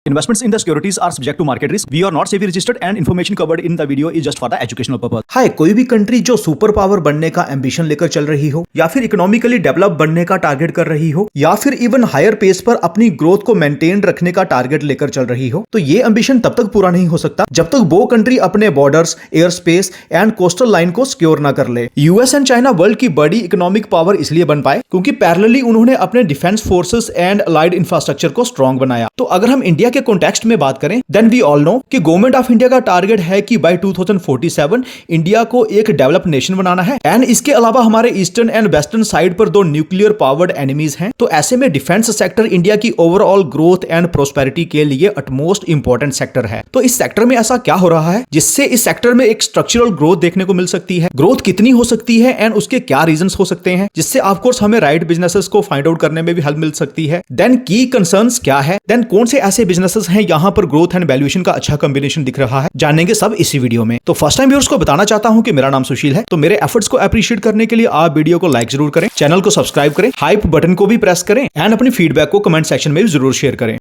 Investments in the securities are subject to market risk. We are not SEBI registered and information covered in the video is just for the educational purpose. हाय, कोई भी country जो super power बनने का ambition लेकर चल रही हो या फिर इकोनॉमिकली डेवलप बनने का टारगेट कर रही हो या फिर इवन हायर पेस पर अपनी ग्रोथ को मेंटेन रखने का टारगेट लेकर चल रही हो, तो ये एम्बिशन तब तक पूरा नहीं हो सकता जब तक वो कंट्री अपने borders, air space and coastal line को सिक्योर ना कर ले। यूएस एंड चाइना वर्ल्ड की बड़ी इकोनॉमिक पावर इसलिए बन पाए क्योंकि पैरेलली उन्होंने अपने defence forces and allied infrastructure को स्ट्रॉन्ग बनाया। तो अगर हम इंडिया के कॉन्टेक्स्ट में बात करें, देन वी ऑल नो कि गवर्नमेंट ऑफ इंडिया का टारगेट है कि बाय 2047 इंडिया को एक डेवलप्ड नेशन बनाना है। एंड इसके अलावा हमारे ईस्टर्न एंड वेस्टर्न साइड पर दो न्यूक्लियर पावर्ड एनिमीज हैं। तो ऐसे में डिफेंस सेक्टर इंडिया की ओवरऑल ग्रोथ एंड प्रोस्पेरिटी के लिए अटमोस्ट इंपॉर्टेंट सेक्टर है। तो इस सेक्टर में ऐसा क्या हो रहा है जिससे इस सेक्टर में एक स्ट्रक्चरल ग्रोथ देखने को मिल सकती है? ग्रोथ कितनी हो सकती है एंड उसके क्या रीजंस हो सकते हैं जिससे ऑफ कोर्स हमें राइट बिजनेसेस को फाइंड आउट करने में भी हेल्प मिल सकती है? देन की कंसर्न्स क्या है? देन कौन से ऐसे बिजनेसेस हैं यहां पर ग्रोथ एंड वैल्यूएशन का अच्छा कॉम्बिनेशन दिख रहा है? जानेंगे सब इसी वीडियो में। तो फर्स्ट टाइम व्यूअर्स को बताना चाहता हूं कि मेरा नाम सुशील है। तो मेरे एफर्ट्स को अप्रिशिएट करने के लिए आप वीडियो को लाइक जरूर करें, चैनल को सब्सक्राइब करें, हाइप बटन को भी प्रेस करें एंड अपनी फीडबैक को कमेंट सेक्शन में भी जरूर शेयर करें।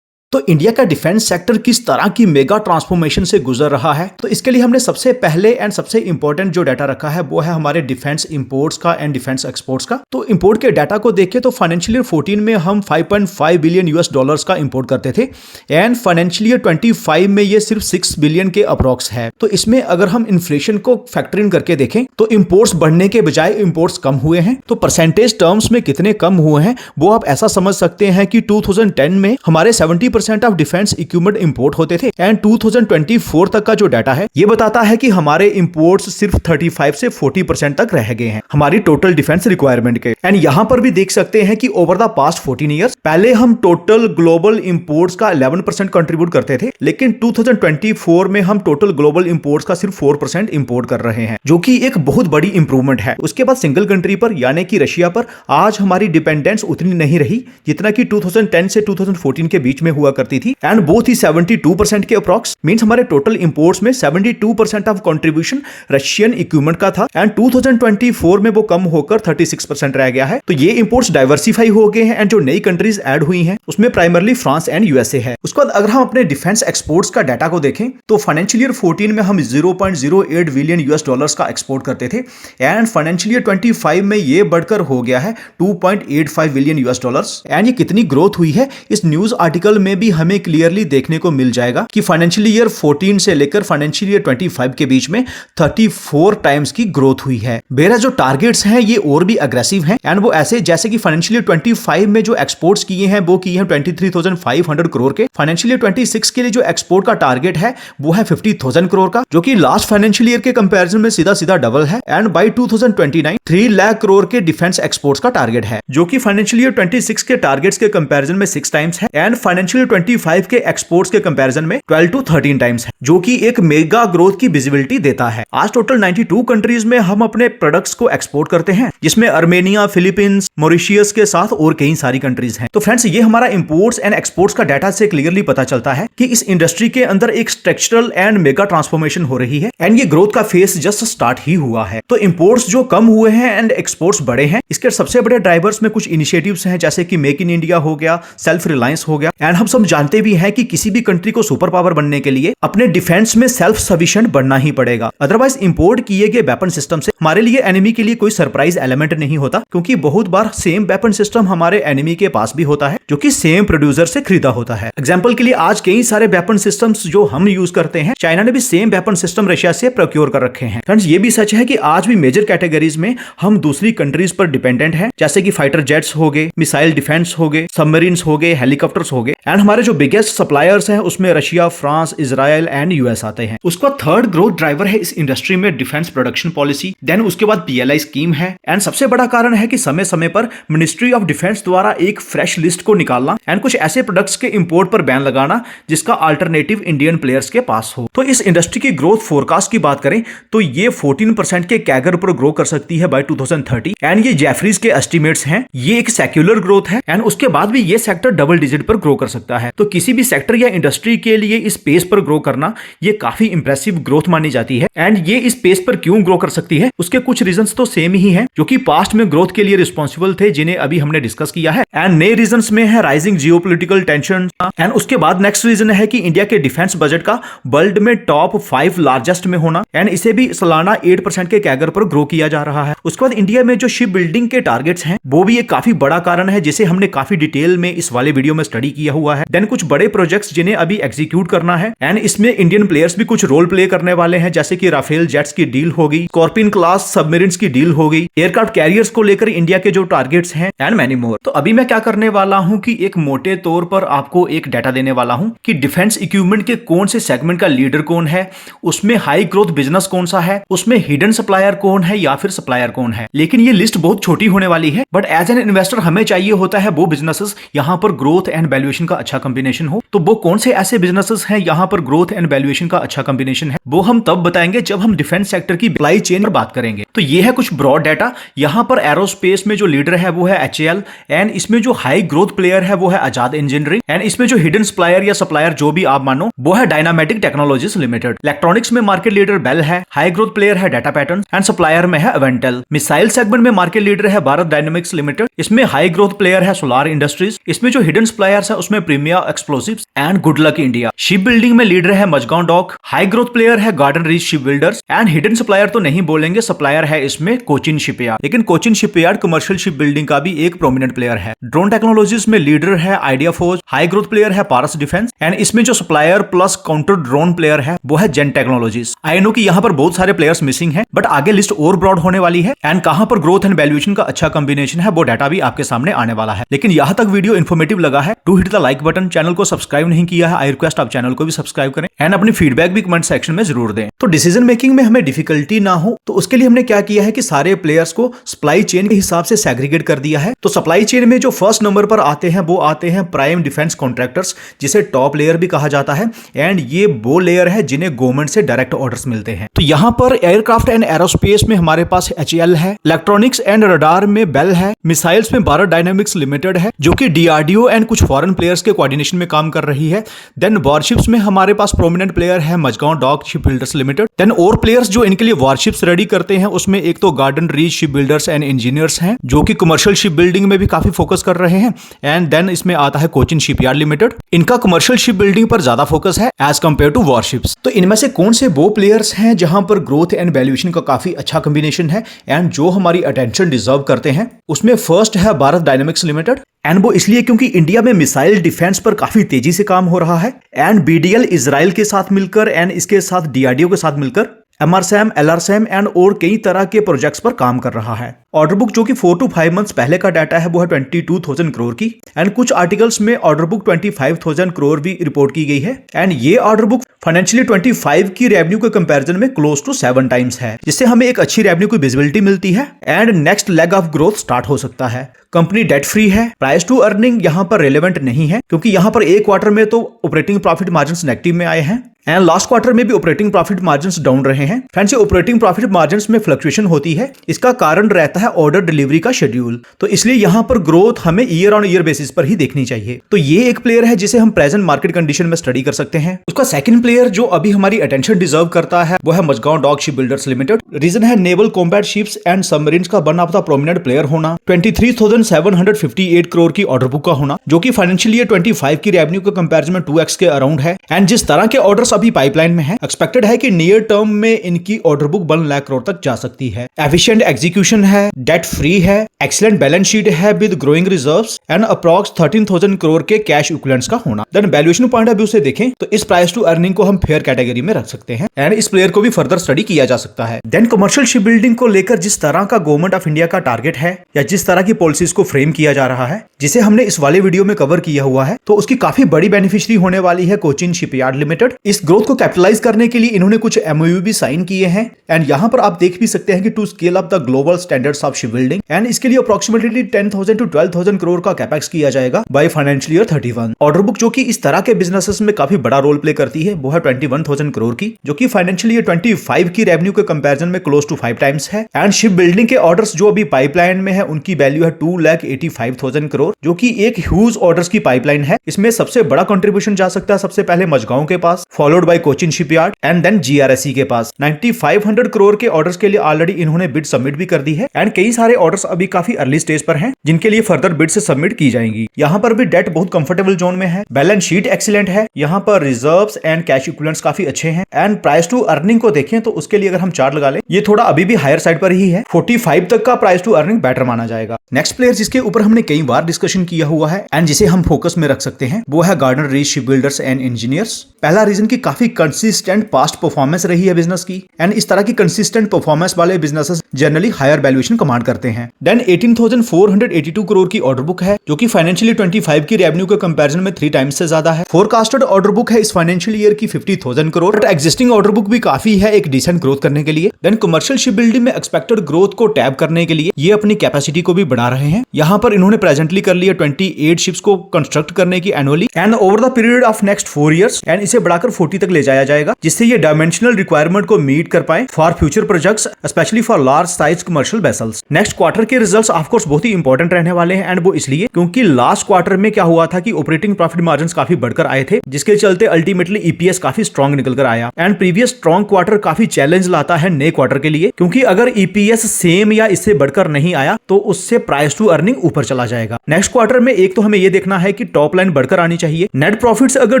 तो इंडिया का डिफेंस सेक्टर किस तरह की मेगा ट्रांसफॉर्मेशन से गुजर रहा है, तो इसके लिए हमने सबसे पहले एंड सबसे इंपॉर्टेंट जो डाटा रखा है वो है हमारे डिफेंस इंपोर्ट्स का एंड डिफेंस एक्सपोर्ट्स का। तो इंपोर्ट के डाटा को देखें तो फाइनेंशियल ईयर 14 में हम 5.5 बिलियन यूएस डॉलर्स का इंपोर्ट करते थे एंड फाइनेंशियल ईयर 25 में ये सिर्फ 6 बिलियन के अप्रॉक्स है। तो इसमें अगर हम इन्फ्लेशन को फैक्टर इन करके देखें तो इंपोर्ट्स बढ़ने के बजाय इंपोर्ट्स कम हुए हैं। तो परसेंटेज टर्म्स में कितने कम हुए हैं वो आप ऐसा समझ सकते हैं कि 2010 में हमारे 70% ऑफ डिफेंस इक्विपमेंट इंपोर्ट होते थे एंड 2024 तक का जो डाटा है ये बताता है कि हमारे इंपोर्ट्स सिर्फ 35 से 40% तक रह गए हैं हमारी टोटल डिफेंस रिक्वायरमेंट के। एंड यहां पर भी देख सकते हैं कि ओवर द पास्ट 14 ईयर्स पहले हम टोटल ग्लोबल इंपोर्ट्स का 11% कंट्रीब्यूट करते थे, लेकिन 2024 में हम टोटल ग्लोबल इंपोर्ट्स का सिर्फ 4% इंपोर्ट कर रहे हैं, जो कि एक बहुत बड़ी इंप्रूवमेंट है। उसके बाद सिंगल कंट्री पर यानी कि रशिया पर आज हमारी डिपेंडेंस उतनी नहीं रही जितना कि 2010 से 2014 के बीच में हुआ करती थी एंड बोथ ही 72% के अप्रॉक्स मींस हमारे टोटल इंपोर्ट्स में 72% ऑफ कंट्रीब्यूशन रशियन इक्विपमेंट का था एंड 2024 में वो कम होकर 36% रह गया है। तो ये इंपोर्ट्स डाइवर्सिफाई हो गए हैं एंड जो नई कंट्रीज ऐड हुई हैं उसमें प्राइमरली फ्रांस एंड यूएसए है। उसके बाद अगर हम अपने डिफेंस एक्सपोर्ट्स का डाटा को देखें तो फाइनेंशियल ईयर 14 में हम 0.08 बिलियन यूएस डॉलर्स का एक्सपोर्ट करते थे एंड फाइनेंशियल ईयर 25 में ये बढ़कर हो गया है 2.85 बिलियन यूएस डॉलर्स। एंड ये कितनी ग्रोथ हुई है इस न्यूज आर्टिकल में भी हमें क्लियरली देखने को मिल जाएगा कि फाइनेंशियल ईयर 14 से लेकर फाइनेंशियल ईयर 25 के बीच में 34 टाइम्स की ग्रोथ हुई है। मेरा जो टारगेट्स हैं ये और भी अग्रेसिव हैं एंड वो ऐसे जैसे कि फाइनेंशियल ईयर 25 में जो एक्सपोर्ट्स किए हैं वो किए हैं 23,500 करोड़ के। फाइनेंशियल ईयर 26 के लिए जो एक्सपोर्ट का टारगेट है वो है 50,000 करोड़ का, जो कि लास्ट फाइनेंशियल ईयर के कंपैरिजन में सीधा सीधा डबल है। एंड बाय 2029 3 लाख करोड़ के डिफेंस एक्सपोर्ट्स का टारगेट है, जो कि फाइनेंशियल ईयर 26 के टारगेट्स के कंपैरिजन में 6 टाइम्स है एंड फाइनेंशियल ईयर 25 के एक्सपोर्ट्स के कंपैरिजन में 12 to 13 टाइम्स है, जो कि एक मेगा ग्रोथ की विजिबिलिटी देता है। आज टोटल 92 कंट्रीज में हम अपने प्रोडक्ट्स को एक्सपोर्ट करते हैं, जिसमें अर्मेनिया, फिलीपींस, मॉरिशियस के साथ और कई सारी कंट्रीज हैं। तो फ्रेंड्स, ये हमारा इंपोर्ट्स एंड एक्सपोर्ट्स का डाटा से क्लियरली पता चलता है कि इस इंडस्ट्री के अंदर एक स्ट्रक्चरल एंड मेगा ट्रांसफॉर्मेशन हो रही है एंड ये ग्रोथ का फेस जस्ट स्टार्ट ही हुआ है। तो इंपोर्ट्स जो कम हुए हैं एंड एक्सपोर्ट्स बढ़े हैं, इसके सबसे बड़े ड्राइवर्स में कुछ इनिशिएटिव्स हैं जैसे कि मेक इन इंडिया हो गया, सेल्फ रिलायंस हो गया। एंड हम सब जानते भी हैं कि किसी भी कंट्री को सुपर पावर बनने के लिए अपने डिफेंस में सेल्फ सफिशिएंट बनना ही पड़ेगा, अदरवाइज इंपोर्ट किए गए वेपन सिस्टम से हमारे लिए एनिमी के लिए कोई सरप्राइज एलिमेंट नहीं होता, क्योंकि बहुत बार सेम वेपन सिस्टम हमारे एनिमी के पास भी होता है जो कि सेम प्रोड्यूसर से खरीदा होता है। एग्जांपल के लिए आज कई सारे वेपन सिस्टम्स जो हम यूज करते हैं चाइना ने भी सेम वेपन सिस्टम रशिया से प्रोक्योर कर रखे हैं। फ्रेंड्स, ये भी सच है कि आज भी मेजर कैटेगरीज में हम दूसरी कंट्रीज पर डिपेंडेंट हैं, जैसे कि फाइटर जेट्स हो गए, मिसाइल डिफेंस हो गए, सबमरीन्स हो गए, हेलीकॉप्टर्स हो गए एंड हमारे जो बिगेस्ट सप्लायर्स हैं उसमें Russia, France, Israel and US आते हैं। उसका थर्ड ग्रोथ ड्राइवर है इस इंडस्ट्री में डिफेंस प्रोडक्शन पॉलिसी, देन उसके बाद पीएलआई स्कीम है एंड सबसे बड़ा कारण है कि समय समय पर मिनिस्ट्री ऑफ डिफेंस द्वारा एक फ्रेश लिस्ट को निकालना एंड कुछ ऐसे प्रोडक्ट्स के इंपोर्ट पर बैन लगाना जिसका अल्टरनेटिव इंडियन प्लेयर्स के पास हो। तो इस इंडस्ट्री की ग्रोथ फोरकास्ट की बात करें तो ये 14% के कैगर पर ग्रो कर सकती है बाय 2030 एंड ये जेफरीज के एस्टिमेट्स हैं। ये एक सेक्युलर ग्रोथ है एंड उसके बाद भी ये सेक्टर डबल डिजिट पर ग्रो कर सकता है। तो किसी भी सेक्टर या इंडस्ट्री के लिए इस पेस पर ग्रो करना ये काफी इंप्रेसिव ग्रोथ मानी जाती है एंड ये इस पेस पर क्यों ग्रो कर सकती है उसके कुछ रीजंस तो सेम ही हैं, जो कि पास्ट में ग्रोथ के लिए रिस्पॉन्सिबल प्रिंसिपल थे जिन्हें अभी हमने डिस्कस किया है। एंड नए रीजंस में है राइजिंग जियोपॉलिटिकल टेंशन। एंड उसके बाद नेक्स्ट रीजन है कि इंडिया के डिफेंस बजट का वर्ल्ड में टॉप 5 लार्जेस्ट में होना एंड इसे भी सालाना 8% के कैगर पर ग्रो किया जा रहा है। उसके बाद इंडिया में जो शिप बिल्डिंग के टारगेट्स हैं वो भी एक काफी बड़ा कारण है जिसे हमने काफी डिटेल में इस वाले वीडियो में स्टडी किया हुआ है। देन कुछ बड़े प्रोजेक्ट्स जिन्हें अभी एग्जीक्यूट करना है एंड इसमें इंडियन प्लेयर्स भी कुछ रोल प्ले करने वाले हैं, जैसे कि राफेल जेट्स की डील होगी, स्कॉर्पियन क्लास सबमरीन्स की डील होगी, एयरक्राफ्ट कैरियर्स को लेकर इंडिया के जो टारगेट्स हैं एंड मैनी मोर। तो अभी मैं क्या करने वाला हूं कि एक मोटे तौर पर आपको एक डाटा देने वाला हूं कि डिफेंस इक्विपमेंट के कौन से सेगमेंट का लीडर कौन है, उसमें हाई ग्रोथ बिजनेस कौन सा है, उसमें हिडन सप्लायर कौन है या फिर सप्लायर कौन है। लेकिन ये लिस्ट बहुत छोटी होने वाली है, बट एज एन इन्वेस्टर हमें चाहिए होता है वो बिजनेसेस यहाँ पर ग्रोथ एंड वैल्यूएशन का अच्छा कॉम्बिनेशन हो। तो वो कौन से ऐसे बिजनेसेस हैं यहाँ पर ग्रोथ एंड वैल्यूएशन का अच्छा कॉम्बिनेशन है, वो हम तब बताएंगे जब हम डिफेंस सेक्टर की सप्लाई चेन पर बात करेंगे। तो ये है कुछ ब्रॉड डाटा। यहाँ पर एरोस्पेस में जो लीडर है वो है HAL एंड इसमें जो हाई ग्रोथ प्लेयर है वो है आजाद इंजीनियरिंग एंड इसमें जो हिडन सप्लायर या सप्लायर जो भी आप मानो वो है डायनामेटिक टेक्नोलॉजीज लिमिटेड। इलेक्ट्रॉनिक्स में मार्केट लीडर बेल है, हाई ग्रोथ प्लेयर है डाटा पैटर्न एंड सप्लायर में है अवेंटेल। मिसाइल सेगमेंट में मार्केट लीडर है भारत डायनामिक्स लिमिटेड, इसमें हाई ग्रोथ प्लेयर है सोलार इंडस्ट्रीज, इसमें जो हिडन सप्लायर्स है उसमें Premier Explosives and good luck India. Ship building में लीडर है Mazagon dock, high growth player है Garden Reach Ship Builders and hidden supplier तो नहीं बोलेंगे, सप्लायर है इसमें कोचिन शिपयार्ड। लेकिन Cochin shipyard commercial ship building का भी एक प्रोमिनेंट प्लेयर है। ड्रोन टेक्नोलॉजीज में लीडर है idea forge, high growth player है पारस डिफेंस एंड इसमें जो supplier plus counter drone player है वो है जेन टेक्नोलॉजीज। आई नो कि यहाँ पर बहुत सारे प्लेयर्स मिसिंग हैं, बट आगे लिस्ट और ब्रॉड होने वाली है एंड कहां पर ग्रोथ एंड वैल्यूएशन का अच्छा कॉम्बिनेशन है वो डाटा भी आपके सामने आने वाला है। लेकिन यहाँ तक वीडियो इन्फॉर्मेटिव लगा है, do hit the like button. Channel को सब्सक्राइब नहीं किया है, आई रिक्वेस्ट आप चैनल को भी सब्सक्राइब करें एंड अपनी फीडबैक भी कमेंट सेक्शन में जरूर दें। तो डिसीजन मेकिंग में हमें डिफिकल्टी ना हो तो उसके लिए हमने क्या किया है कि सारे प्लेयर्स को सप्लाई चेन के हिसाब से सेग्रीगेट कर दिया है। तो सप्लाई चेन में जो फर्स्ट नंबर पर आते हैं वो आते हैं प्राइम डिफेंस कॉन्ट्रैक्टर्स, जिसे टॉप लेयर भी कहा जाता है एंड ये वो लेयर है जिन्हें गवर्नमेंट से डायरेक्ट ऑर्डर्स मिलते हैं। तो यहाँ पर एयरक्राफ्ट एंड एरोस्पेस में हमारे पास HAL है, इलेक्ट्रॉनिक्स एंड रडार में बेल है, मिसाइल्स में भारत डायनामिक्स लिमिटेड है जो कि DRDO एंड कुछ फॉरेन प्लेयर्स के कोऑर्डिनेशन में काम कर रही है। देन वॉरशिप्स में हमारे पास प्रोमिनेंट प्लेयर है Mazagon dock ship builders limited. Then और प्लेयर्स जो इनके लिए वॉरशिप्स रेडी करते हैं उसमें एक तो garden Reach Ship Builders and engineers हैं जो कि कमर्शियल शिप बिल्डिंग में भी काफी फोकस कर रहे हैं एंड देन इसमें आता है कोचिन शिपयार्ड लिमिटेड, इनका कमर्शियल शिप बिल्डिंग पर ज्यादा फोकस है एज कंपेयर टू वॉरशिप्स। तो इनमें से कौन से वो प्लेयर्स हैं जहां पर ग्रोथ एंड वैल्यूएशन का काफी अच्छा कॉम्बिनेशन है एंड जो हमारी अटेंशन डिजर्व करते हैं? उसमें फर्स्ट है भारत डायनामिक्स लिमिटेड एंड वो इसलिए क्योंकि इंडिया में मिसाइल डिफेंस पर काफी तेजी से काम हो रहा है एंड BDL इजराइल के साथ मिलकर एंड इसके साथ DRDO के साथ मिलकर MRSAM, LRSAM एंड और कई तरह के प्रोजेक्ट्स पर काम कर रहा है। ऑर्डर बुक जो कि 4 to 5 मंथ्स पहले का डाटा है वो है 22,000 करोड़ की एंड कुछ आर्टिकल्स में ऑर्डर बुक 25,000 करोड़ भी रिपोर्ट की गई है एंड ये ऑर्डर बुक फाइनेंशियली 25 की रेवेन्यू के कंपैरिजन में क्लोज टू 7 टाइम्स है, जिससे हमें एक अच्छी रेवेन्यू की विजिबिलिटी मिलती है and next leg of growth start हो सकता है। कंपनी डेट फ्री है, प्राइस टू अर्निंग यहाँ पर रेलेवेंट नहीं है क्योंकि यहाँ पर एक क्वार्टर में तो ऑपरेटिंग प्रॉफिट मार्जिन्स नेगेटिव में आए हैं एंड लास्ट क्वार्टर में भी ऑपरेटिंग प्रॉफिट मार्जिन्स डाउन रहे हैं। फ्रेंड्स, ऑपरेटिंग प्रॉफिट मार्जिन्स में फ्लक्चुएशन होती है, इसका कारण रहता है ऑर्डर डिलीवरी का शेड्यूल। तो इसलिए यहाँ पर ग्रोथ हमें ईयर ऑन ईयर बेसिस पर ही देखनी चाहिए। तो ये एक प्लेयर है जिसे हम प्रेजेंट मार्केट कंडीशन में स्टडी कर सकते हैं। उसका सेकंड प्लेयर जो अभी हमारी अटेंशन डिजर्व करता है वो है Mazagon dock ship builders limited. Reason है naval combat ships and submarines का one of the prominent player होना, 23,758 करोड़ की ऑर्डर बुक का होना जो कि फाइनेंशियल ईयर 25 की रेवेन्यू के कंपैरिजन में 2x के अराउंड है एंड जिस तरह के ऑर्डर्स अभी पाइपलाइन में है एक्सपेक्टेड है कि नियर टर्म में इनकी ऑर्डर बुक 1 लाख करोड़ तक जा सकती है। एफिशिएंट एग्जीक्यूशन है, डेट फ्री है, एक्सीलेंट बैलेंस शीट है with growing reserves and approx 13,000 crore के कैश इक्विवेलेंट्स का होना। Then valuation point of view से देखें तो इस प्राइस टू अर्निंग को हम फेयर कैटेगरी में रख सकते हैं एंड इस प्लेयर को भी फर्दर स्टडी किया जा सकता है। देन कमर्शियल शिप बिल्डिंग को लेकर जिस तरह का गवर्नमेंट ऑफ इंडिया का टारगेट है या जिस तरह की पॉलिसीज को फ्रेम किया जा रहा है, जिसे हमने इस वाले वीडियो में कवर किया हुआ है, तो उसकी काफी बड़ी बेनिफिशियरी होने वाली है कोचिन शिपयार्ड लिमिटेड। इस ग्रोथ को कैपिटलाइज करने के लिए इन्होंने कुछ MOU भी साइन किए हैं एंड यहाँ पर आप देख भी सकते हैं कि to scale up the global standards of ship building and इसके लिए अप्रोक्सीमेटली 10,000 to 12,000 करोड़ का कैपेक्स किया जाएगा by financial year 31। Order book जो कि इस तरह के बिजनेसेस में काफी बड़ा रोल प्ले करती है वो है 21,000 करोड़ की, जो कि फाइनेंशियल ईयर 25 की रेवेन्यू के कंपैरिजन में क्लोज टू 5 टाइम्स है एंड शिप बिल्डिंग के ऑर्डर्स जो अभी पाइपलाइन में है उनकी वैल्यू है 2,85,000 करोड़, जो कि एक ह्यूज ऑर्डर्स की पाइपलाइन है। इसमें सबसे बड़ा कंट्रीब्यूशन जा सकता है सबसे पहले मजगांव के पास, followed by Cochin shipyard and then GRSE के पास 9500 करोड़ के ऑर्डर्स के लिए ऑलरेडी इन्होंने बिड सबमिट भी कर दी है एंड कई सारे ऑर्डर्स अभी काफी अर्ली स्टेज पर हैं जिनके लिए फर्दर बिड से सबमिट की जाएंगी। यहाँ पर भी डेट बहुत कंफर्टेबल जोन में है, बैलेंस शीट एक्सीलेंट है, यहाँ पर रिजर्व्स एंड कैश इक्विवेलेंट्स काफी अच्छे हैं एंड प्राइस टू अर्निंग को देखें तो उसके लिए अगर हम चार्ट लगा लें ये थोड़ा अभी भी हायर साइड पर ही है, 45 तक का प्राइस टू अर्निंग बेटर माना जाएगा। नेक्स्ट प्लेयर जिसके ऊपर हमने कई बार डिस्कशन किया हुआ है एंड जिसे हम फोकस में रख सकते हैं वो है Garden Reach shipbuilders and engineers. पहला रीजन की काफी कंसिस्टेंट पास्ट परफॉर्मेंस रही है बिजनेस की एंड इस तरह की कंसिस्टेंट परफॉर्मेंस वाले businesses generally higher valuation command करते हैं। देन 18,482 करोड़ की ऑर्डर बुक है जो कि फाइनेंशियल 25 की रेवेन्यू के कंपैरिजन में 3 टाइम्स से ज्यादा है। फोरकास्टेड ऑर्डर बुक है इस फाइनेंशियल ईयर की 50,000 crore, but existing order book भी काफी है एक डिसेंट ग्रोथ करने के लिए। देन कमर्शियल शिप बिल्डिंग में एक्सपेक्टेड ग्रोथ को टैप करने के लिए ये अपनी कैपेसिटी को भी बढ़ा रहे हैं। यहाँ पर इन्होंने प्रेजेंटली कर लिया 28 शिप्स को कंस्ट्रक्ट करने की annually and over the period of next 4 years and इसे बढ़ाकर 40 तक ले जाया जाएगा जिससे ये डायमेंशनल रिक्वायरमेंट को मीट कर पाए for future projects specially for large size commercial vessels. Next quarter के रिजल्ट्स ऑफ कोर्स बहुत ही इंपॉर्टेंट रहने वाले हैं एंड वो इसलिए क्योंकि लास्ट क्वार्टर में क्या हुआ था कि ऑपरेटिंग प्रॉफिट मार्जिन्स काफी बढ़कर आए थे जिसके चलते अल्टीमेटली EPS काफी स्ट्रॉन्ग निकल कर आया एंड प्रीवियस स्ट्रॉन्ग क्वार्टर काफी चैलेंज लाता है नए क्वार्टर के लिए क्योंकि अगर EPS सेम या इससे बढ़कर नहीं आया तो उससे प्राइस टू अर्निंग ऊपर चला जाएगा। नेक्स्ट क्वार्टर में एक तो हमें ये देखना है कि टॉप लाइन बढ़कर आनी चाहिए, नेट प्रॉफिट्स अगर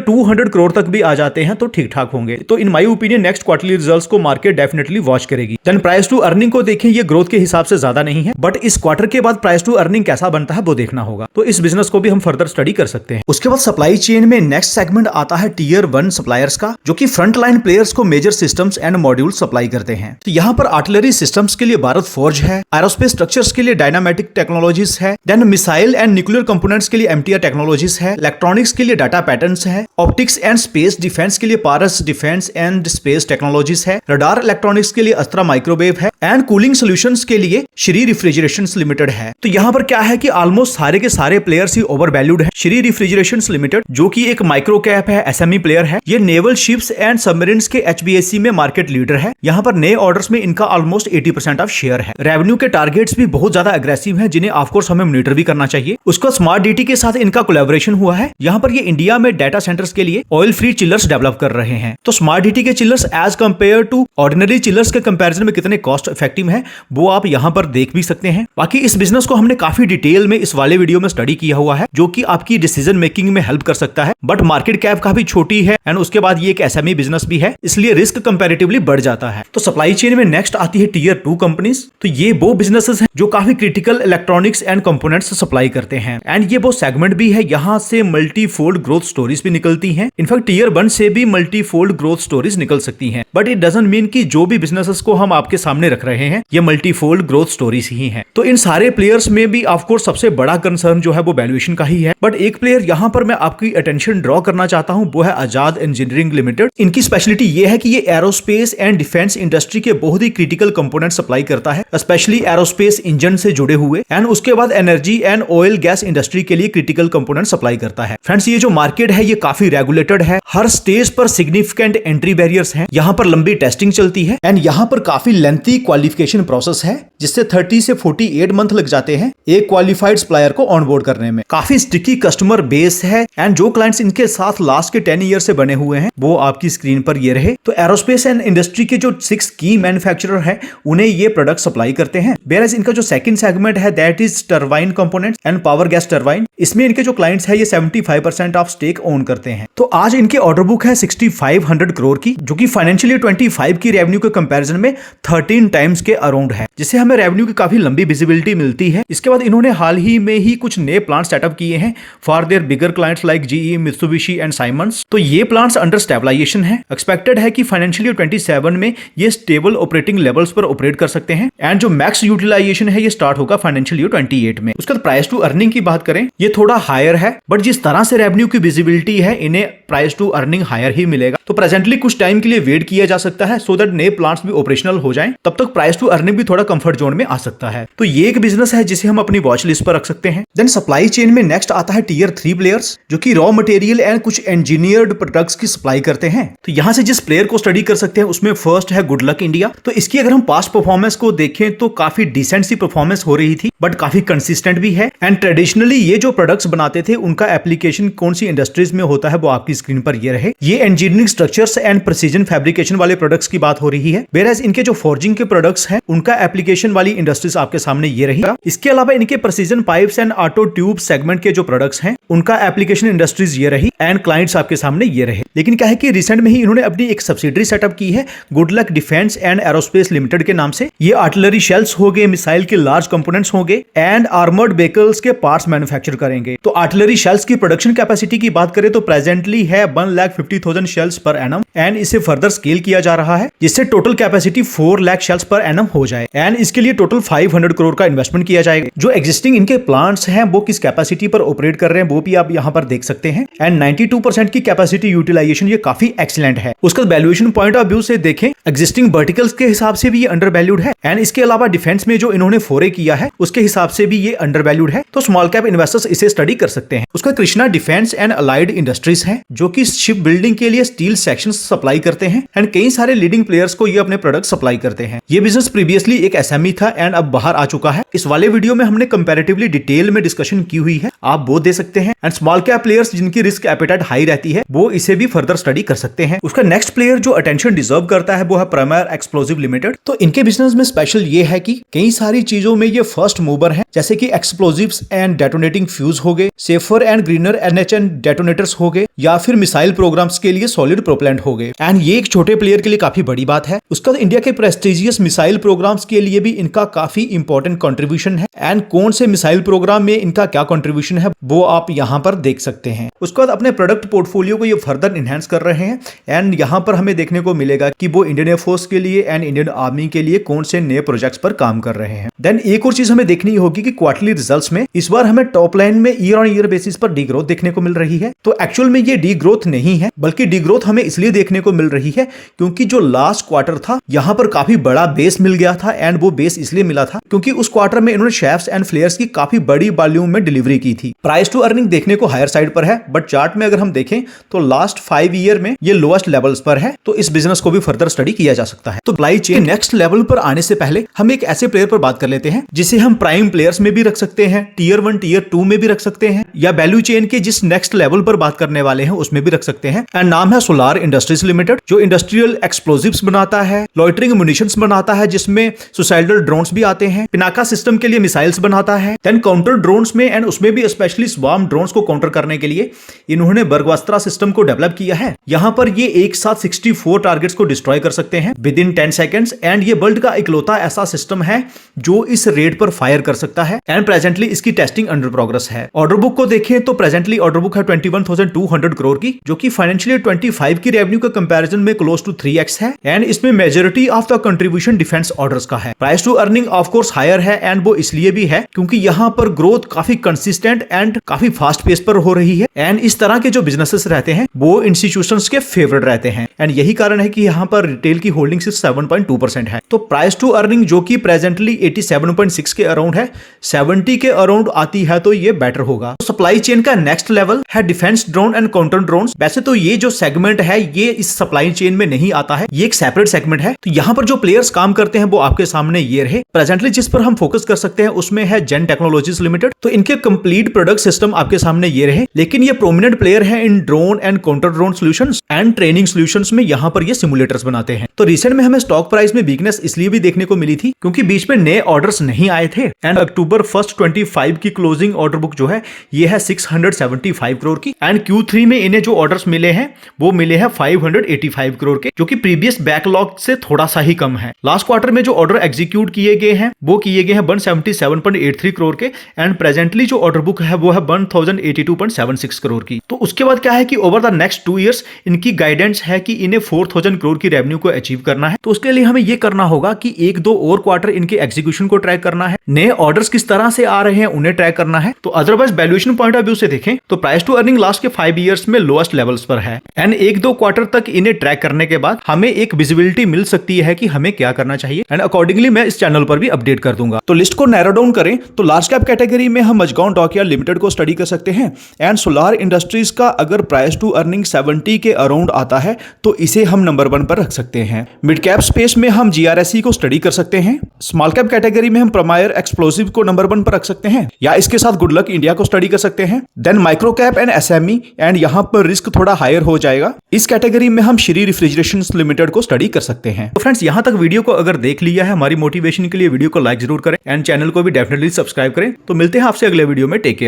200 करोड़ तक भी आ जाते हैं तो ठीक ठाक होंगे। तो in my opinion next quarterly results को मार्केट डेफिनेटली वॉच करेगी। देन प्राइस टू अर्निंग को देखें, ये ग्रोथ के हिसाब से ज्यादा नहीं है बट इस क्वार्टर के बाद प्राइस टू अर्निंग कैसा बनता है वो देखना होगा, तो इस बिजनेस को भी हम फर्दर स्टडी कर सकते हैं। उसके बाद सप्लाई चेन में नेक्स्ट सेगमेंट आता है टियर 1 सप्लायर्स का जो कि फ्रंट लाइन प्लेयर्स को major systems and module supply करते हैं। तो यहाँ पर आर्टिलरी सिस्टम्स के लिए भारत फोर्ज है, एरोस्पेस स्ट्रक्चर्स के लिए डायनामेटिक टेक्नोलॉजीज है, then missile and nuclear components के लिए MTR टेक्नोलॉजीज है, इलेक्ट्रॉनिक्स के लिए डाटा पैटर्न्स है, ऑप्टिक्स एंड स्पेस डिफेंस के लिए Paras Defence and space technologies है, रडार इलेक्ट्रॉनिक्स के लिए अस्त्रा माइक्रोवेव है एंड कूलिंग सॉल्यूशंस के लिए श्री रेफ्रिजरेशंस लिमिटेड है। तो यहाँ पर क्या है कि ऑलमोस्ट सारे के सारे प्लेयर्स ही ओवर वैल्यूड है। श्री रेफ्रिजरेशंस लिमिटेड जो कि एक माइक्रो कैप है, SME प्लेयर है, ये नेवल शिप्स एंड सबमरीन्स के HBAC में मार्केट लीडर है। यहाँ पर नए ऑर्डर्स में इनका ऑलमोस्ट 80% ऑफ शेयर है। रेवेन्यू के टारगेट्स भी बहुत ज्यादा अग्रेसिव हैं जिन्हें ऑफ कोर्स हमें मॉनिटर भी करना चाहिए। उसका स्मार्ट DT के साथ इनका कोलैबोरेशन हुआ है। यहाँ पर ये इंडिया में डाटा सेंटर्स के लिए ऑयल फ्री चिलर्स डेवलप कर रहे हैं। तो स्मार्ट DT के chillers as compare to ordinary chillers के कंपैरिजन में कितने कॉस्ट इफेक्टिव है वो आप यहाँ पर देख भी सकते हैं। बाकी इस बिजनेस को हमने काफी डिटेल में इस वाले वीडियो में स्टडी किया हुआ है जो कि आपकी डिसीजन मेकिंग में हेल्प कर सकता है, बट मार्केट कैप काफी छोटी है एंड उसके बाद ये एक SME बिजनेस भी है इसलिए रिस्क कंपैरेटिवली बढ़ जाता है। तो सप्लाई चेन में नेक्स्ट आती है टियर 2 कंपनीज। तो ये वो बिजनेसेस हैं जो काफी critical electronics and components supply करते हैं एंड ये वो सेगमेंट भी है यहाँ से मल्टी फोल्ड ग्रोथ स्टोरीज भी निकलती हैं। इनफैक्ट टियर 1 से भी मल्टी फोल्ड ग्रोथ स्टोरीज निकल सकती हैं, बट इट डजंट मीन कि जो भी बिजनेसेस को हम आपके सामने रख रहे हैं ये मल्टी फोल्ड ग्रोथ स्टोरीज ही हैं। तो इन सारे प्लेयर्स में भी ऑफ कोर्स सबसे बड़ा कंसर्न जो है वो वैल्यूएशन का ही है, बट एक प्लेयर यहाँ पर मैं आपकी अटेंशन ड्रॉ करना चाहता हूँ वो है आजाद इंजीनियरिंग लिमिटेड। इनकी स्पेशलिटी ये है कि ये एरोस्पेस एंड डिफेंस इंडस्ट्री के बहुत ही क्रिटिकल कंपोनेंट सप्लाई करता है, स्पेशली एरोस्पेस इंजन से जुड़े हुए एंड उसके बाद energy and oil gas industry के लिए क्रिटिकल कंपोनेंट सप्लाई करता है। फ्रेंड्स ये जो मार्केट है ये काफी रेगुलेटेड है, हर स्टेज पर सिग्निफिकेंट एंट्री बैरियर्स हैं, यहाँ पर लंबी टेस्टिंग चलती है एंड यहाँ पर काफी लेंथी क्वालिफिकेशन प्रोसेस है जिससे 30 से 48 मंथ लग जाते हैं एक क्वालिफाइड सप्लायर को ऑनबोर्ड करने में। काफी स्टिकी कस्टमर बेस है एंड जो क्लाइंट्स इनके साथ लास्ट के 10 ईयर से बने हुए हैं वो आपकी स्क्रीन पर ये रहे। तो एरोस्पेस एंड इंडस्ट्री के जो 6 की मैन्युफैक्चरर है उन्हें ये प्रोडक्ट सप्लाई करते हैं। वेयरएज इनका जो सेकंड सेगमेंट है that is turbine components and power gas turbine, इसमें इनके जो क्लाइंट्स है ये 75% ऑफ स्टेक ओन करते हैं। तो आज इनके ऑर्डर बुक है 6500 करोड़ की जो कि फाइनेंशियल ईयर 25 की रेवेन्यू के कंपैरिजन में 13 टाइम्स के अराउंड है, जिससे हमें रेवेन्यू की काफी लंबी विजिबिलिटी मिलती है। इसके बाद इन्होंने हाल ही में ही कुछ नए प्लांट सेटअप किए हैं for their bigger clients like GE, Mitsubishi and Siemens. तो ये प्लांट्स अंडर स्टेबलाइजेशन है। एक्सपेक्टेड है कि फाइनेंशियल ईयर 27 में ये स्टेबल ऑपरेटिंग लेवल्स पर ऑपरेट कर सकते हैं एंड जो मैक्स यूटिलाइजेशन है ये स्टार्ट होगा फाइनेंशियल ईयर 28 में। उसके बाद प्राइस टू अर्निंग की बात करें ये थोड़ा हायर है, बट जिस तरह से रेवेन्यू की विजिबिलिटी है इन्हें प्राइस टू अर्निंग हायर ही मिलेगा। तो प्रेजेंटली कुछ टाइम के लिए वेट किया जा सकता है सो दैट नए प्लांट्स भी ऑपरेशनल हो जाएं, तब तक प्राइस टू अर्निंग भी थोड़ा कंफर्ट जोन में आ सकता है। तो ये एक बिजनेस है जिसे हम अपनी वॉच लिस्ट पर रख सकते हैं। देन सप्लाई चेन में नेक्स्ट आता है टियर 3 प्लेयर्स जो कि रॉ मटेरियल एंड कुछ इंजीनियर्ड प्रोडक्ट्स की सप्लाई करते हैं। तो यहाँ से जिस प्लेयर को स्टडी कर सकते हैं उसमें फर्स्ट है गुड लक इंडिया। तो इसकी अगर हम पास्ट परफॉर्मेंस को देखें तो काफी डिसेंट सी परफॉर्मेंस हो रही थी बट काफी कंसिस्टेंट भी है एंड ट्रेडिशनली ये जो प्रोडक्ट्स बनाते थे उनका एप्लीकेशन कौन सी इंडस्ट्रीज में होता है वो आपकी स्क्रीन पर ये रहे। ये ये engineering structures and precision fabrication वाले प्रोडक्ट्स की बात हो रही है। वेयरएज इनके जो फोर्जिंग के प्रोडक्ट्स हैं उनका एप्लीकेशन वाली इंडस्ट्रीज आपके सामने ये रही। इसके अलावा इनके precision pipes and auto tube segment के जो प्रोडक्ट्स हैं उनका एप्लीकेशन इंडस्ट्रीज ये रही एंड क्लाइंट्स आपके सामने ये रहे। लेकिन क्या है कि रिसेंट में ही इन्होंने अपनी एक सब्सिडरी सेटअप की है good luck defence and aerospace limited के नाम से। ये आर्टिलरी शेल्स हो गए, मिसाइल के लार्ज कंपोनेंट्स होंगे एंड आर्मर्ड व्हीकल्स के पार्ट्स मैन्युफैक्चर करेंगे। तो आर्टिलरी शेल्स की प्रोडक्शन कैपेसिटी की बात करें तो प्रेजेंटली है 1,50,000 शेल्स पर एनम एंड इसे फर्दर स्केल किया जा रहा है जिससे total capacity 4 lakh shells per annum हो जाए एंड इसके लिए टोटल 500 करोड़ का इन्वेस्टमेंट किया जाएगा। जो एग्जिस्टिंग इनके प्लांट्स हैं वो किस कैपेसिटी पर ऑपरेट कर रहे हैं वो भी आप यहाँ पर देख सकते हैं एंड 92% की कैपेसिटी यूटिलाइजेशन ये काफी एक्सीलेंट है। उसका वैल्यूएशन पॉइंट ऑफ व्यू से देखें एग्जिस्टिंग वर्टिकल्स के हिसाब से भी ये अंडर वैल्यूड है एंड इसके अलावा डिफेंस में जो इन्होंने फोरे किया है उसके हिसाब से भी ये अंडर वैल्यूड है। तो स्मॉल कैप इन्वेस्टर्स इसे स्टडी कर सकते हैं। उसका Krishna defence and allied industries है जो कि शिप बिल्डिंग के लिए स्टील सेक्शन सप्लाई करते हैं एंड कई सारे लीडिंग प्लेयर्स को ये अपने प्रोडक्ट सप्लाई करते हैं। ये बिजनेस प्रीवियसली एक एसएमई था एंड अब बाहर आ चुका है। इस वाले वीडियो में हमने कंपैरेटिवली डिटेल में डिस्कशन की हुई है, आप वो दे सकते हैं एंड स्मॉल कैप प्लेयर्स जिनकी रिस्क एपेटाइट हाई रहती है वो इसे भी फर्दर स्टडी कर सकते हैं। उसका नेक्स्ट प्लेयर जो अटेंशन डिजर्व करता है वो है प्राइमर एक्सप्लोजिव लिमिटेड। तो इनके बिजनेस में स्पेशल ये है कि कई सारी चीजों में ये फर्स्ट मूवर है जैसे कि एक्सप्लोजिव्स एंड डेटोनेटिंग फ्यूज हो गए, सेफर एंड ग्रीनर एनएचएन डेटोनेटर्स हो गए या फिर मिसाइल प्रोग्राम्स के लिए सॉलिड प्रोपेलेंट हो गए एंड ये एक छोटे प्लेयर के लिए काफी बड़ी बात है। उसका इंडिया के प्रेस्टिजियस मिसाइल प्रोग्राम्स के लिए भी इनका काफी इंपॉर्टेंट कंट्रीब्यूशन है एंड कौन से मिसाइल प्रोग्राम में इनका क्या कंट्रीब्यूशन है वो आप यहाँ पर देख सकते हैं। उसके बाद अपने प्रोडक्ट पोर्टफोलियो को ये फर्दर इनहेंस कर रहे हैं एंड यहाँ पर हमें देखने को मिलेगा कि वो इंडियन एयरफोर्स के लिए एंड इंडियन आर्मी के लिए कौन से नए प्रोजेक्ट्स पर काम कर रहे हैं। देन एक और चीज हमें देखनी होगी कि क्वार्टरली रिजल्ट्स में इस बार हमें टॉप लाइन में ईयर ऑन ईयर बेसिस पर डी ग्रोथ देखने को मिल रही है। तो एक्चुअल में ये डी ग्रोथ नहीं है बल्कि डी ग्रोथ हमें इसलिए देखने को मिल रही है क्योंकि जो लास्ट क्वार्टर था यहाँ पर काफी बड़ा बेस मिल गया था एंड वो बेस इसलिए मिला था क्योंकि उस क्वार्टर में इन्होंने शेफ्स एंड फ्लेयर्स की काफी बड़ी वॉल्यूम में डिलीवरी की थी। प्राइस टू अर्निंग देखने को हायर साइड पर है बट चार्ट में अगर हम देखें तो लास्ट 5 ईयर में ये लोएस्ट लेवल्स पर है। तो इस बिजनेस को भी फर्दर स्टडी किया जा सकता है। तो सप्लाई चेन नेक्स्ट लेवल पर आने से पहले हम एक ऐसे प्लेयर पर बात कर लेते हैं जिसे हम प्राइम प्लेयर्स में भी रख सकते हैं, टीयर 1 टीयर 2 में भी रख सकते हैं या वैल्यू चेन के जिस नेक्स्ट लेवल पर बात करने वाले हैं उसमें भी रख सकते हैं एंड नाम है सोलार इंडस्ट्रीज लिमिटेड जो इंडस्ट्रियल एक्सप्लोजिव्स बनाता है, लॉइटरिंग म्यूनिशंस बनाता है जिसमें सुसाइडल ड्रोन्स भी आते हैं, पिनाका सिस्टम के लिए मिसाइल्स बनाता है, देन काउंटर ड्रोन्स में एंड उसमें भी स्पेशली स्वार्म ड्रोन्स को काउंटर करने के लिए इन्होंने बर्गवास्त्रा सिस्टम को डेवलप किया है। यहाँ पर ये एक साथ 64 टारगेट्स को डिस्ट्रॉय कर सकते हैं विद इन 10 सेकेंड्स एंड ये वर्ल्ड का इकलौता ऐसा सिस्टम है जो इस रेट पर फायर कर सकता है एंड प्रेजेंटली इसकी टेस्टिंग अंडर प्रोग्रेस है। ऑर्डर बुक को देखें तो प्रेजेंटली ऑर्डर बुक है 21,200 करोड़ की जो कि फाइनेंशियल 25 की रेवेन्यू के कंपैरिजन में क्लोज टू 3x है एंड इसमें majority of the contribution defence orders का है। Price to earning of course higher है एंड वो इसलिए भी है क्योंकि यहाँ पर ग्रोथ काफी कंसिस्टेंट एंड काफी फास्ट पेस पर हो रही है एंड इस तरह के जो बिजनेसेस रहते हैं वो इंस्टीट्यूशंस के फेवरेट रहते हैं एंड यही कारण है कि यहाँ पर रिटेल की होल्डिंग सिर्फ 7.2% है। तो प्राइस टू अर्निंग जो कि प्रेजेंटली 87.6 के अराउंड है 70 के अराउंड आती है तो ये बेटर होगा। तो सप्लाई चेन का नेक्स्ट लेवल है defence drone and counter drone. वैसे तो ये जो सेगमेंट है ये इस सप्लाई चेन में नहीं आता है, ये एक सेपरेट सेगमेंट है। तो यहाँ पर जो प्लेयर्स काम करते हैं वो आपके सामने ये रहे। प्रेजेंटली जिस पर हम फोकस कर सकते हैं उसमें है जेन टेक्नोलॉजीज लिमिटेड। तो इनके कंप्लीट प्रोडक्ट सिस्टम आपके सामने ये रहे, लेकिन ये प्रोमिनेंट प्लेयर है in drone and counter drone solutions and training solutions में। यहाँ पर ये सिमुलेटर्स बनाते हैं। तो रिसेंट में हमें स्टॉक प्राइस में वीकनेस इसलिए भी देखने को मिली थी क्योंकि बीच में नए ऑर्डर्स नहीं आए थे एंड अक्टूबर 1 25 की क्लोजिंग ऑर्डर बुक जो है ये है 675 करोड़ की एंड Q3 में इन्हें जो ऑर्डर्स मिले हैं वो मिले हैं 585 करोड़ के जो कि प्रीवियस बैकलॉग से थोड़ा सा ही कम है। लास्ट क्वार्टर में जो ऑर्डर एग्जीक्यूट किए गए हैं वो किए गए हैं 177.83 करोड़ के एंड प्रेजेंटली जो ऑर्डर बुक है वो है 1082.76 करोड़ की। तो उसके बाद क्या है कि ओवर द नेक्स्ट 2 इयर्स इनकी गाइडेंस है कि इन्हें 4000 करोड़ की रेवेन्यू को अचीव करना है। तो उसके लिए हमें ये करना होगा कि 1-2 और क्वार्टर इनके एग्जीक्यूशन को ट्रैक करना है, नए ऑर्डर्स किस तरह से आ रहे हैं उन्हें ट्रैक करना है। तो otherwise valuation point of view से देखें तो प्राइस टू अर्निंग लास्ट के 5 इयर्स में लोएस्ट लेवल्स पर है एंड 1-2 क्वार्टर तक इन्हें ट्रैक करने के बाद हमें एक विजिबिलिटी मिल सकती है कि हमें क्या करना चाहिए एंड अकॉर्डिंगली मैं इस चैनल पर भी अपडेट कर दूंगा। तो लिस्ट को नैरो डाउन करें तो लार्ज कैप कैटेगरी में हम मजगांव डॉकयार्ड लिमिटेड को स्टडी कर सकते हैं एंड सोलार इंडस्ट्रीज का अगर प्राइस टू अर्निंग 70 के अराउंड आता है तो इसे हम नंबर 1 पर रख सकते हैं। मिड कैप स्पेस में हम GRSE को स्टडी कर सकते हैं। स्मॉल कैप कैटेगरी में हम प्राइमर एक्सप्लोसिव को नंबर 1 पर रख सकते हैं या इसके साथ गुडलक इंडिया को स्टडी कर सकते हैं। Then micro cap and SME and यहाँ पर रिस्क थोड़ा हायर हो जाएगा। इस कैटेगरी में हम श्री रेफ्रिजरेशंस लिमिटेड को स्टडी कर सकते हैं। तो फ्रेंड्स, यहाँ तक वीडियो को अगर देख लिया है हमारी मोटिवेशन के लिए, वीडियो को लाइक जरूर करें एंड चैनल को भी डेफिनेटली सब्सक्राइब करें। तो मिलते हैं आपसे अगले वीडियो में। Take care.